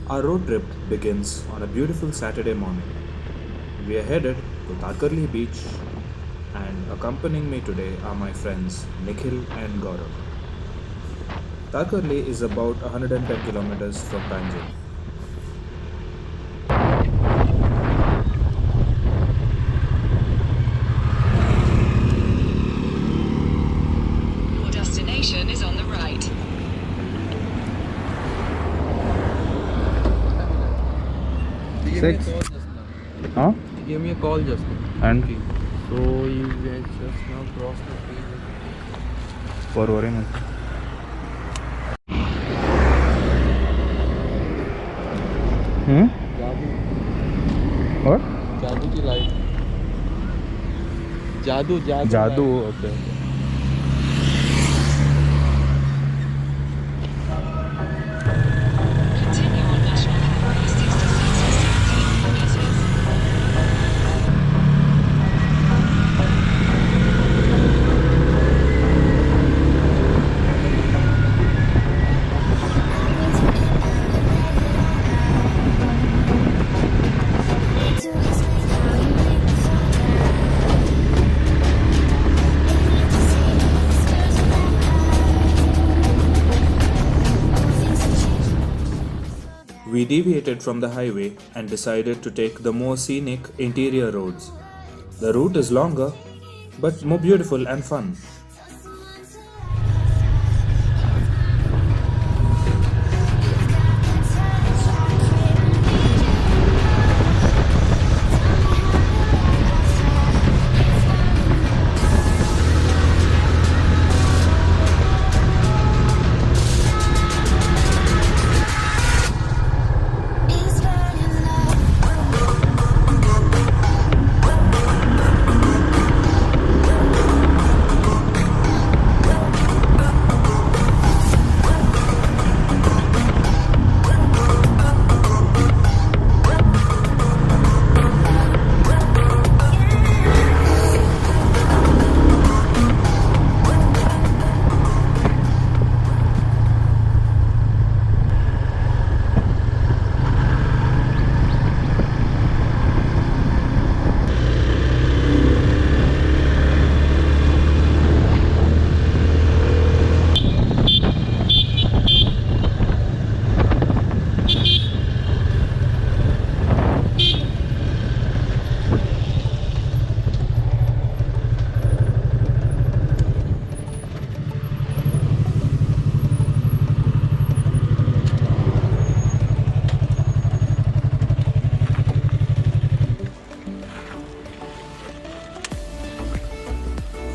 Our road trip begins on a beautiful Saturday morning. We are headed to Tarkarli Beach, and accompanying me today are my friends Nikhil and Gaurav. Tarkarli is about 110 kilometers from Panjim. Your destination is on the right. He gave me a Six. call just now. Huh? He gave me a call just now. And Okay. So you guys just now crossed the field. for worrying. जादू What? जादू की light जादू जादू Jadoo. light. Okay. Continue on National Highway 66 for 16 kilometers. We deviated from the highway and decided to take the more scenic interior roads. The route is longer, but more beautiful and fun.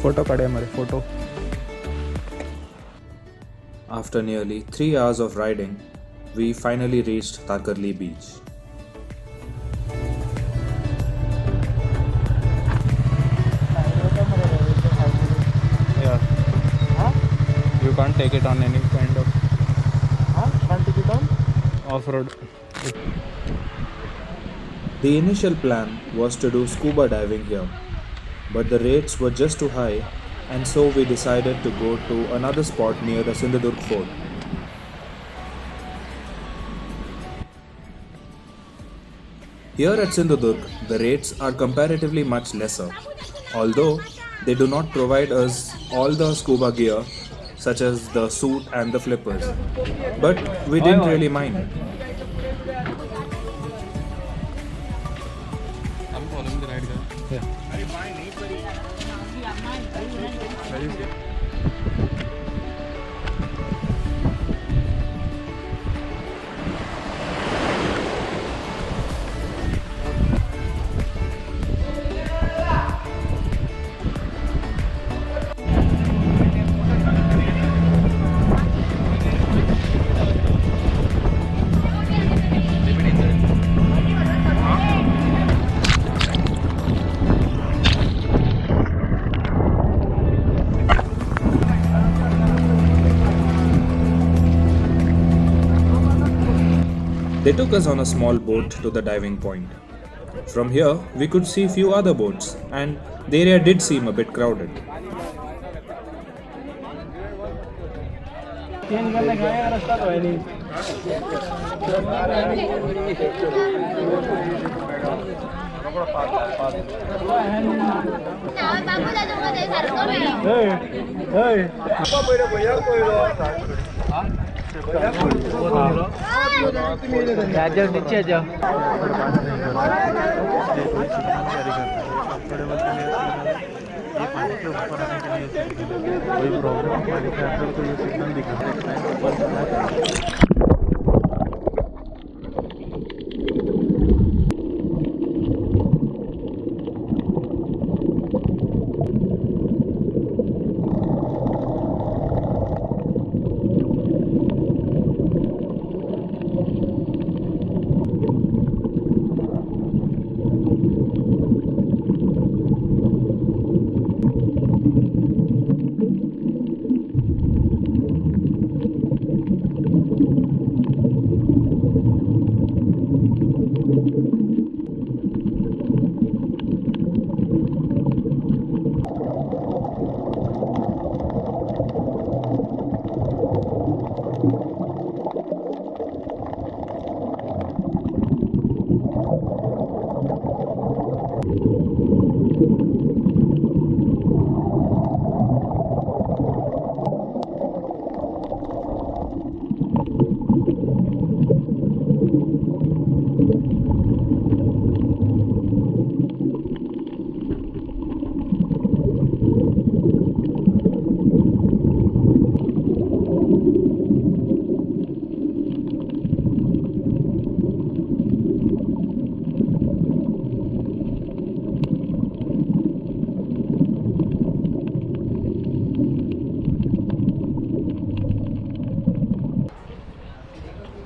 Photo काढे हमारे photo. After nearly 3 hours of riding, we finally reached Tarkarli Beach. Yeah. You can't take it on any kind of Can't take it on? off-road. The initial plan was to do scuba diving here, but the rates were just too high, and so we decided to go to another spot near the Sindhudurg Fort. Here at Sindhudurg, the rates are comparatively much lesser, although they do not provide us all the scuba gear such as the suit and the flippers. But we didn't really mind. I'm following the right guy. Yeah. Where is he? They took us on a small boat to the diving point. From here, we could see few other boats, and the area did seem a bit crowded.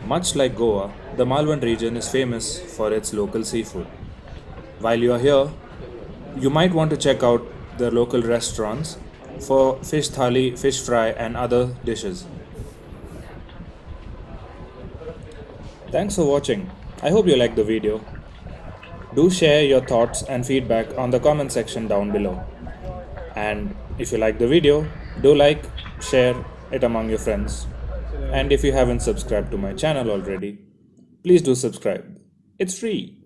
Much like Goa, the Malvan region is famous for its local seafood. While you are here, you might want to check out the local restaurants for fish thali, fish fry, and other dishes. Thanks for watching. I hope you liked the video. Do share your thoughts and feedback on the comment section down below. And if you like the video, do like, share it among your friends. And if you haven't subscribed to my channel already, please do subscribe. It's free.